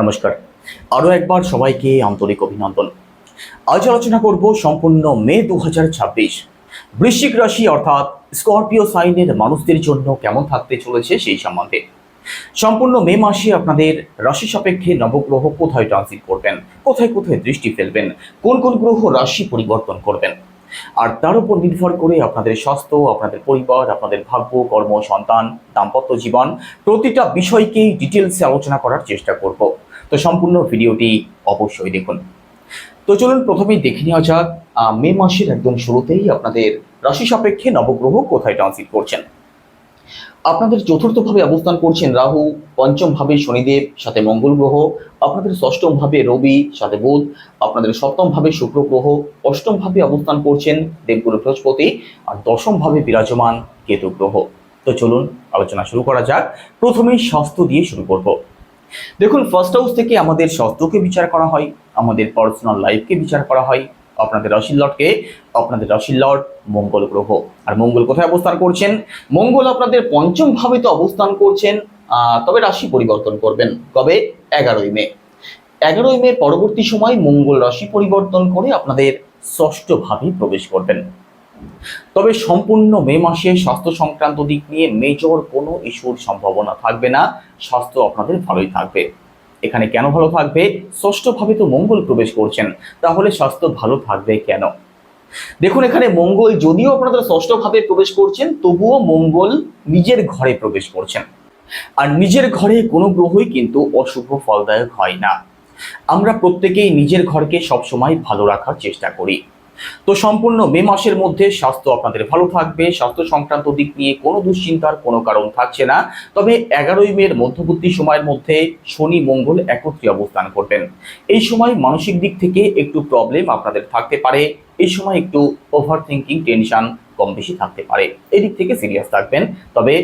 নমস্কার, আরও একবার সবাইকে আন্তরিক অভিনন্দন। আজ আলোচনা করব সম্পূর্ণ মে 2026 বৃশ্চিক রাশি অর্থাৎ স্করপিও সাইনের মানুষদের জন্য কেমন থাকতে চলেছে সেই সম্বন্ধে। সম্পূর্ণ মে মাসে আপনাদের রাশি সাপেক্ষে নবগ্রহ কোথায় ট্রানজিট করবেন, কোথায় কোথায় দৃষ্টি ফেলবেন, কোন কোন গ্রহ রাশি পরিবর্তন করবেন, আর তার উপর নির্ভর করে আপনাদের স্বাস্থ্য, আপনাদের পরিবার, আপনাদের ভাগ্য, কর্ম, সন্তান, দাম্পত্য জীবন প্রতিটা বিষয়কেই ডিটেলসে আলোচনা করার চেষ্টা করব। তো সম্পূর্ণ ভিডিওটি অবশ্যই দেখুন। তো চলুন প্রথমেই দেখে নেওয়া যাক মে মাসের একদম শুরুতেই আপনাদের রাশি সাপেক্ষে নবগ্রহ কোথায় ট্রানজিট করছেন। আপনাদের চতুর্থভাবে অবস্থান করছেন রাহু, পঞ্চম ভাবে শনিদেব, সাথে মঙ্গল গ্রহ, আপনাদের ষষ্ঠম ভাবে রবি, সাথে বুধ, আপনাদের সপ্তম ভাবে শুক্র গ্রহ, অষ্টম ভাবে অবস্থান করছেন দেবগুরু বৃহস্পতি, আর দশম ভাবে বিরাজমান কেতু গ্রহ। তো চলুন আলোচনা শুরু করা যাক। প্রথমেই স্বাস্থ্য দিয়ে শুরু করব। দেখুন, ফার্স্ট হাউস থেকে আমাদের স্বাস্থ্যকে বিচার করা হয়, আমাদের পার্সোনাল লাইফকে বিচার করা হয়। আপনাদের রাশির লর্ড মঙ্গল গ্রহ। আর মঙ্গল কোথায় অবস্থান করছেন? মঙ্গল আপনাদের পঞ্চম ভাবে তো অবস্থান করছেন, তবে রাশি পরিবর্তন করবেন কবে? 11ই মে। 11ই মে পরবর্তী সময় মঙ্গল রাশি পরিবর্তন করে আপনাদের ষষ্ঠ ভাবে প্রবেশ করবেন। তবে সম্পূর্ণ মে মাসে স্বাস্থ্য সংক্রান্ত দিক নিয়ে মেজর কোনো ইস্যুর সম্ভাবনা থাকবে না। স্বাস্থ্য আপনাদের ভালোই থাকবে। এখানে কেন ভালো থাকবে? ষষ্ঠভাবে তো মঙ্গল প্রবেশ করছেন, তাহলে স্বাস্থ্য ভালো থাকবে কেন? দেখুন, এখানে মঙ্গল যদিও আপনাদের ষষ্ঠভাবে প্রবেশ করছেন, তবুও মঙ্গল নিজের ঘরে প্রবেশ করছেন। আর নিজের ঘরে কোনো গ্রহই কিন্তু অশুভ ফলদায়ক হয় না। আমরা প্রত্যেকেই নিজের ঘরকে সবসময় ভালো রাখার চেষ্টা করি। তো সম্পূর্ণ মে মাসের মধ্যে স্বাস্থ্য আপনাদের ভালো থাকবে। স্বাস্থ্য সংক্রান্ত দিক নিয়ে কোনো দুশ্চিন্তার কোনো কারণ থাকছে না। তবে 11ই মের মধ্যবর্তী সময়ের মধ্যে শনি মঙ্গল একত্রে অবস্থান করবেন। এই সময় মানসিক দিক থেকে একটু প্রবলেম আপনাদের থাকতে পারে। এই সময় একটু ওভার থিঙ্কিং, টেনশন কম বেশি থাকতে পারে। এদিক থেকে সিরিয়াস থাকবেন। তবে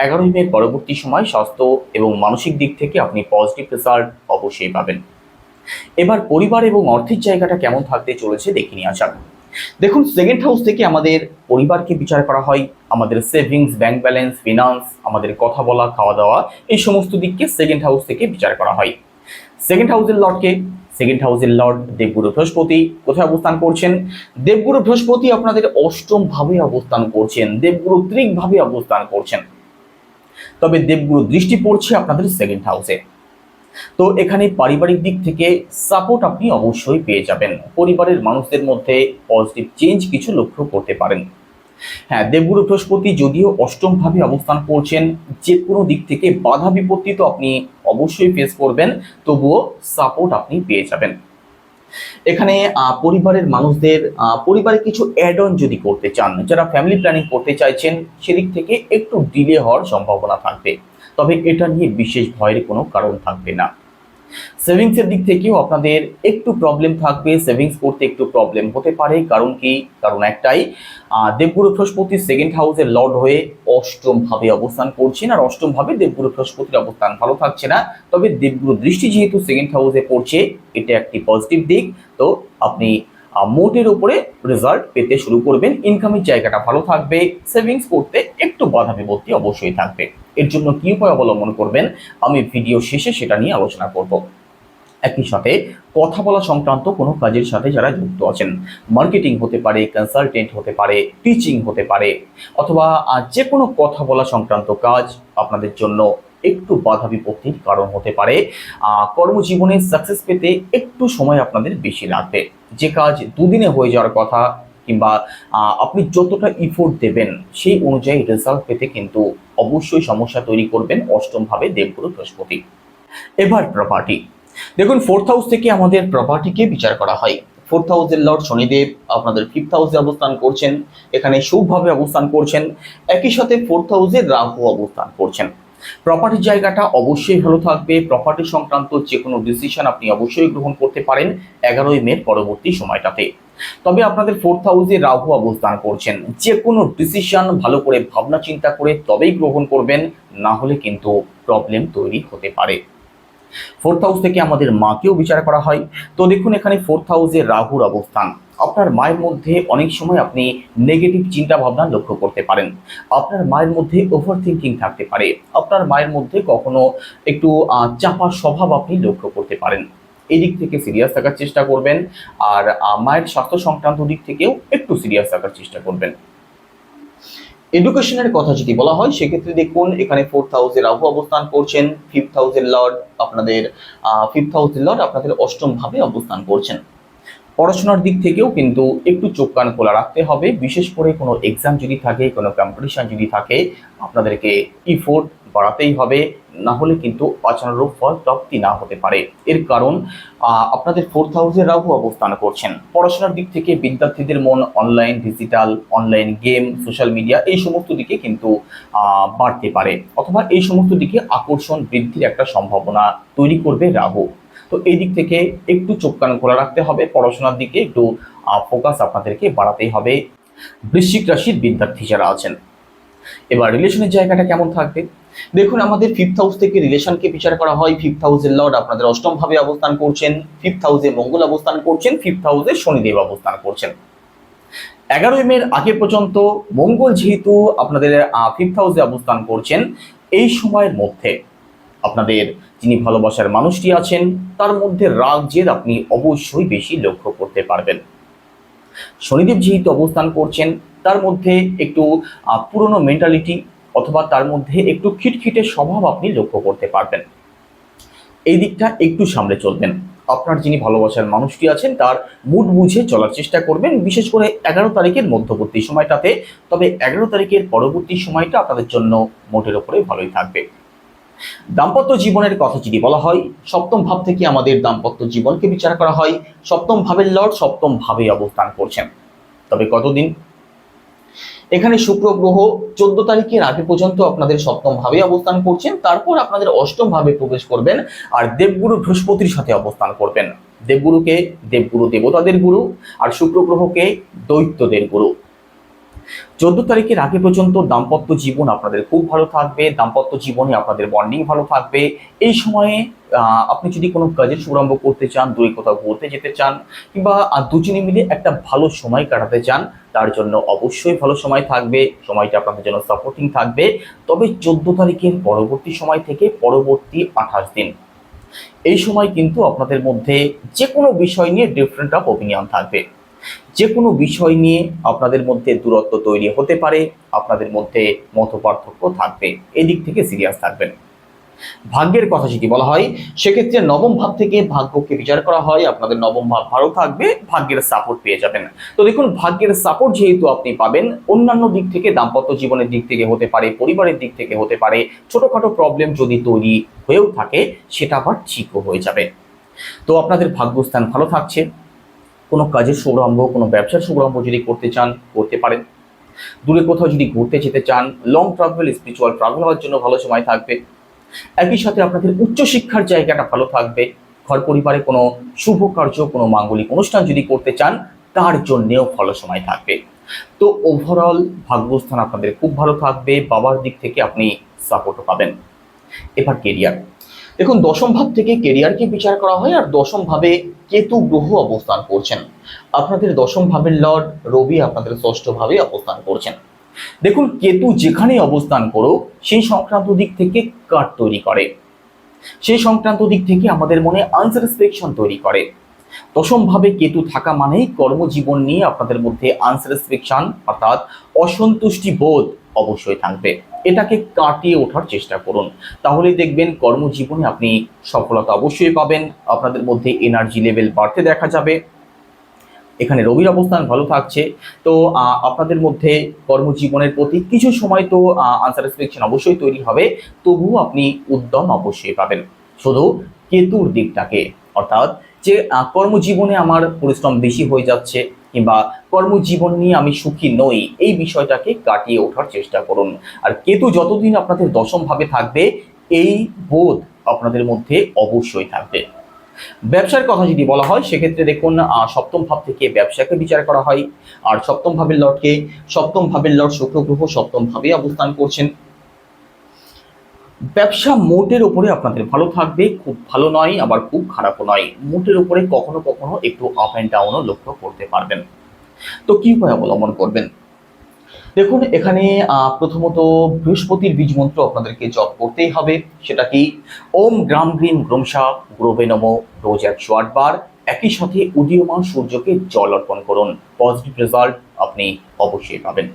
11ই মের পরবর্তী সময় স্বাস্থ্য এবং মানসিক দিক থেকে আপনি পজিটিভ রেজাল্ট অবশ্যই পাবেন। এবার পরিবার এবং অর্থের জায়গাটা কেমন থাকতে চলেছে দেখে নিয়ে আসা। দেখুন, সেকেন্ড হাউস থেকে আমাদের পরিবারকে বিচার করা হয়। আমাদের সেভিংস, ব্যাংক ব্যালেন্স, ফিনান্স, আমাদের কথা বলা, খাওয়া দাওয়া, এই সমস্ত দিককে সেকেন্ড হাউস থেকে বিচার করা হয়। সেকেন্ড হাউসের লর্ড দেবগুরু বৃহস্পতি কোথায় অবস্থান করছেন? দেবগুরু বৃহস্পতি আপনাদের অষ্টম ভাবে অবস্থান করছেন, দেবগুরু ত্রিক ভাবে অবস্থান করছেন। তবে দেবগুরু দৃষ্টি পড়ছে আপনাদের সেকেন্ড হাউসে। তো এখানে পারিবারিক দিক থেকে সাপোর্ট আপনি অবশ্যই পেয়ে যাবেন। পরিবারের মানুষদের মধ্যে পজিটিভ চেঞ্জ কিছু লক্ষ্য করতে পারেন। হ্যাঁ, দেবগুরু বৃহস্পতি যদিও অষ্টম ভাবে অবস্থান করছেন, যে কোনো দিক থেকে বাধা বিপত্তি তো আপনি অবশ্যই ফেস করবেন, তবুও সাপোর্ট আপনি পেয়ে যাবেন। এখানে পরিবারের মানুষদের পরিবারে কিছু অ্যাড অন যদি করতে চান, যারা ফ্যামিলি প্ল্যানিং করতে চাইছেন, সেদিক থেকে একটু ডিলে হওয়ার সম্ভাবনা থাকবে। তবে এটা নিয়ে বিশেষ ভয়ের কোনো কারণ থাকবে না। সেভিংসের দিক থেকেও আপনাদের একটু প্রবলেম থাকবে, সেভিংস করতে একটু প্রবলেম হতে পারে। কারণ কি? কারণ একটাই, দেবগুরু বৃহস্পতি সেকেন্ড হাউসের লর্ড হয়ে অষ্টম ভাবে অবস্থান করছেন। আর অষ্টম ভাবে দেবগুরু বৃহস্পতির অবস্থান ভালো থাকছে না। তবে দেবগুরু দৃষ্টি যেহেতু সেকেন্ড হাউসে পড়ছে, এটা একটি পজিটিভ দিক। তো আপনি মোটের উপরে রেজাল্ট পেতে শুরু করবেন। ইনকামের জায়গাটা ভালো থাকবে। সেভিংস করতে একটু বাধা বিপত্তি অবশ্যই থাকবে। এর জন্য কি উপায় অবলম্বন করবেন আমি ভিডিও শেষে সেটা নিয়ে আলোচনা করব। একই সাথে কথা বলা সংক্রান্ত কোনো কাজের সাথে যারা যুক্ত আছেন, মার্কেটিং হতে পারে, কনসালটেন্ট হতে পারে, টিচিং হতে পারে, অথবা যে কোনো কথা বলা সংক্রান্ত কাজ আপনাদের জন্য একটু বাধা বিপত্তির কারণ হতে পারে। কর্মজীবনে সাকসেস পেতে একটু সময় আপনাদের বেশি লাগবে। যে কাজ দুদিনে হয়ে যাওয়ার কথা, কিংবা আপনি যতটা ইফোর্ট দেবেন সেই অনুযায়ী রেজাল্ট পেতে কিন্তু অবশ্যই সমস্যা তৈরি করবেন অষ্টম ভাবে দেবগুরু বৃহস্পতি। এবার প্রপার্টি। দেখুন, ফোর্থ হাউস থেকে আমাদের প্রপার্টিকে বিচার করা হয়। ফোর্থ হাউসের লর্ড শনিদেব আপনাদের ফিফথ হাউসে অবস্থান করছেন, এখানে শুভভাবে অবস্থান করছেন। একই সাথে ফোর্থ হাউসে রাহু অবস্থান করছেন। প্রপার্টির জায়গাটা অবশ্যই ভালো থাকবে। প্রপার্টি সংক্রান্ত যে কোনো ডিসিশন আপনি অবশ্যই গ্রহণ করতে পারেন 11ই মে পরবর্তী সময়টাতে। তবে আপনাদের ফোর্থ হাউসে রাহু অবস্থান করছেন, যে কোনো ডিসিশন ভালো করে ভাবনা চিন্তা করে তবেই গ্রহণ করবেন, না হলে কিন্তু প্রবলেম তৈরি হতে পারে। ফোর্থ হাউস থেকে আমাদের মাকেও বিচার করা হয়। তো দেখুন, এখানে ফোর্থ হাউসে রাহুর অবস্থান, আপনার মায়ের মধ্যে অনেক সময় আপনি নেগেটিভ চিন্তা ভাবনা লক্ষ্য করতে পারেন। আপনার মায়ের মধ্যে ওভার থিঙ্কিং থাকতে পারে। আপনার মায়ের মধ্যে কখনো একটু চাপা স্বভাব আপনি লক্ষ্য করতে পারেন। এই দিক থেকে সিরিয়াস থাকার চেষ্টা করবেন। আর মায়ের স্বাস্থ্য সংক্রান্ত দিক থেকেও একটু সিরিয়াস থাকার চেষ্টা করবেন। এডুকেশনের কথা যদি বলা হয় সেক্ষেত্রে দেখুন এখানে 4th হাউসে রাহু অবস্থান করছেন। 5th হাউসের লর্ড আপনাদের 5th হাউসের লর্ড আপনাদের অষ্টম ভাবে অবস্থান করছেন। পড়াশোনার দিক থেকেও কিন্তু একটু চোখ কান খোলা রাখতে হবে। বিশেষ করে কোনো এক্সাম যদি থাকে, কোনো কম্পিটিশন যদি থাকে, আপনাদেরকে ইফোর্ট বাড়াতেই হবে, না হলে কিন্তু আশানুরূপ ফল প্রাপ্তি না হতে পারে। এর কারণ আপনাদের 4th হাউসে রাহু অবস্থান করছেন। পড়াশোনার দিক থেকে বিদ্যার্থীদের মন online, digital, online game, social media এই সমস্ত দিকে কিন্তু বাড়তে পারে, অথবা এই সমস্ত দিকে আকর্ষণ বৃদ্ধির একটা সম্ভাবনা তৈরি করবে রাহু। তো এই দিক থেকে একটু চোখ কান খোলা রাখতে হবে, পড়াশোনার দিকে একটু ফোকাস আপনাদেরকে বাড়াতেই হবে বৃশ্চিক রাশির বিদ্যার্থী যারা আছেন। এবার রিলেশনের জায়গাটা কেমন থাকবে দেখুন, আমাদের 5th হাউস থেকে রিলেশনকে বিচার করা হয়। 5th হাউসের লর্ড আপনাদের অষ্টম ভাবে অবস্থান করছেন। 5th হাউসে মঙ্গল অবস্থান করছেন। 5th হাউসে শনিদেব অবস্থান করছেন। 11ই মের আগে পর্যন্ত মঙ্গল যেহেতু আপনাদের 5th হাউসে অবস্থান করছেন, এই সময়ের মধ্যে আপনাদের যিনি ভালোবাসার মানুষটি আছেন তার মধ্যে রাগ জেদ আপনি অবশ্যই বেশি লক্ষ্য করতে পারবেন। শনিদেব যেহেতু অবস্থান করছেন তার মধ্যে একটু পুরনো মেন্টালিটি অথবা তার মধ্যে একটু খিটখিটে স্বভাব আপনি লক্ষ্য করতে পারবেন। এই দিকটা একটু সামলে চলবেন। আপনার যিনি ভালোবাসার মানুষটি আছেন তার মুড বুঝে চলার চেষ্টা করবেন, বিশেষ করে 11 তারিখের মধ্যবর্তী সময়টাতে। তবে 11 তারিখের পরবর্তী সময়টা আপনাদের জন্য মোটের উপরে ভালোই থাকবে। দাম্পত্য জীবনের কথা যদি বলা হয়, সপ্তম ভাব থেকে আমাদের দাম্পত্য জীবনকে বিচার করা হয়। সপ্তম ভাবের লর্ড সপ্তম ভাবে অবস্থান করছেন। তবে কতদিন? এখানে শুক্র গ্রহ 14 তারিখের আগে পর্যন্ত আপনাদের সপ্তম ভাবে অবস্থান করছেন, তারপর আপনাদের অষ্টম ভাবে প্রবেশ করবেন আর দেবগুরু বৃহস্পতির সাথে অবস্থান করবেন। দেবগুরুকে দেবগুরু দেবতাদের গুরু, আর শুক্র গ্রহকে দৈত্যদের গুরু। 14 তারিখের আগে পর্যন্ত দাম্পত্য জীবন আপনাদের খুব ভালো থাকবে। দাম্পত্য জীবনে আপনাদের বন্ডিং ভালো থাকবে। এই সময়ে আপনি যদি কোনো কাজের শুভারম্ভ করতে চান, দূরে কোথাও ঘুরতে যেতে চান, কিংবা দুজনে মিলে একটা ভালো সময় কাটাতে চান, তার জন্য অবশ্যই ভালো সময় থাকবে। সময়টা আপনাদের জন্য সাপোর্টিং থাকবে। তবে 14 তারিখের পরবর্তী সময় থেকে পরবর্তী 28 দিন এই সময় কিন্তু আপনাদের মধ্যে যে কোনো বিষয় নিয়ে ডিফারেন্ট অফ ওপিনিয়ন থাকবে। যে কোনো বিষয় নিয়ে আপনাদের মধ্যে দূরত্ব তৈরি হতে পারে, আপনাদের মধ্যে মতপার্থক্য থাকবে। এদিক থেকে সিরিয়াস থাকবেন। ভাগ্যের কথা যদি বলা হয় সেক্ষেত্রে নবম ভাব থেকে ভাগ্যকে বিচার করা হয়। আপনাদের নবম ভাব ভালো থাকবে, ভাগ্যের সাপোর্ট পেয়ে যাবেন। তো দেখুন, ভাগ্যের সাপোর্ট যেহেতু আপনি পাবেন, অন্যান্য দিক থেকে দাম্পত্য জীবনের দিক থেকে হতে পারে, পরিবারের দিক থেকে হতে পারে, ছোটখাটো প্রবলেম যদি তৈরি হয়েও থাকে সেটা আবার ঠিকও হয়ে যাবে। তো আপনাদের ভাগ্যস্থান ভালো থাকছে। কোনো কাজের শুভারম্ভ, কোনো ব্যবসার শুভারম্ভ যদি করতে চান করতে পারেন। দূরে কোথাও যদি ঘুরতে যেতে চান, লং ট্রাভেল, স্পিরিচুয়াল ট্রাভেল হওয়ার জন্য ভালো সময় থাকবে। একই সাথে আপনাদের উচ্চশিক্ষার জায়গাটা ভালো থাকবে। ঘর পরিবারে কোনো শুভ কার্য, কোনো মাঙ্গলিক অনুষ্ঠান যদি করতে চান তার জন্যেও ভালো সময় থাকবে। তো ওভারঅল ভাগ্যস্থান আপনাদের খুব ভালো থাকবে। বাবার দিক থেকে আপনি সাপোর্টও পাবেন। এবার কেরিয়ার দেখুন, দশম ভাব থেকে কেরিয়ারকে বিচার করা হয় আর দশম ভাবে কেতু গ্রহ অবস্থান করছেন। আপনাদের দশম ভাবের লর্ড রবি আপনাদের ষষ্ঠ ভাবে অবস্থান করছেন। দেখুন, কেতু যেখানে অবস্থান করুক সেই সংক্রান্ত দিক থেকে কাট তৈরি করে, সেই সংক্রান্ত দিক থেকে আমাদের মনে আনস্যাটিসফ্যাকশন তৈরি করে। দশম ভাবে কেতু থাকা মানেই কর্মজীবন নিয়ে আপনাদের মধ্যে আনস্যাটিসফ্যাকশন অর্থাৎ অসন্তুষ্টি বোধ অবশ্যই থাকবে। এটাকে কাটিয়ে ওঠার চেষ্টা করুন, তাহলে দেখবেন কর্মজীবনে আপনি সফলতা অবশ্যই পাবেন। আপনাদের মধ্যে এনার্জি লেভেল বাড়তে দেখা যাবে। এখানে রবির অবস্থান ভালো থাকছে। তো আপনাদের মধ্যে কর্মজীবনের প্রতি কিছু সময় তো আনস্যাটিসফ্যাকশন অবশ্যই তৈরি হবে, তবুও আপনি উদ্যম অবশ্যই পাবেন। শুধু কেতুর দিকটাকে, অর্থাৎ যে কর্মজীবনে আমার পরিশ্রম বেশি হয়ে যাচ্ছে কিংবা কর্মজীবন নিয়ে আমি সুখী নই, এই বিষয়টাকে কাটিয়ে ওঠার চেষ্টা করুন। আর কেতু যতদিন আপনাদের দশম ভাবে থাকবে এই বোধ আপনাদের মধ্যে অবশ্যই থাকবে। ব্যবসার কথা যদি বলা হয় সেক্ষেত্রে দেখুন, সপ্তম ভাব থেকে ব্যবসাকে বিচার করা হয় আর সপ্তম ভাবের লর্ড শুক্র গ্রহ সপ্তম ভাবে অবস্থান করছেন। ব্যবসা মোটের উপরে আপনাদের ভালো থাকবে, খুব ভালো নয় আবার খুব খারাপও নয়। মোটের উপরে কখনো কখনো একটু আপ অ্যান্ড ডাউনও লক্ষ্য করতে পারবেন। তো কি উপায় অবলম্বন করবেন? দেখুন, এখানে প্রথমত বৃহস্পতির বীজ মন্ত্র আপনাদেরকে জপ করতেই হবে। সেটা কি? ওম গ্রাম গ্রিম গ্রমসা গ্রোবে নমঃ, রোজ ১০৮ বার। একই সাথে উদীয়মান সূর্যকে জল অর্পণ করুন। পজিটিভ রেজাল্ট আপনি অবশ্যই পাবেন।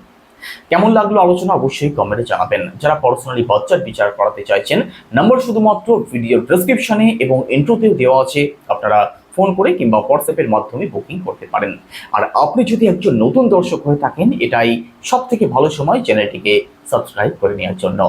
কেমন লাগলো আলোচনা অবশ্যই কমেন্টে জানাবেন। যারা পার্সোনালি বাচ্চার বিচার করাতে চাইছেন, নাম্বার শুধুমাত্র ভিডিও ডেসক্রিপশনে এবং ইন্ট্রোতেও দেওয়া আছে। আপনারা ফোন করে কিংবা হোয়াটসঅ্যাপের মাধ্যমে বুকিং করতে পারেন। আর আপনি যদি একজন নতুন দর্শক হয়ে থাকেন, এটাই সবথেকে ভালো সময় চ্যানেলটিকে সাবস্ক্রাইব করে নেওয়ার জন্য।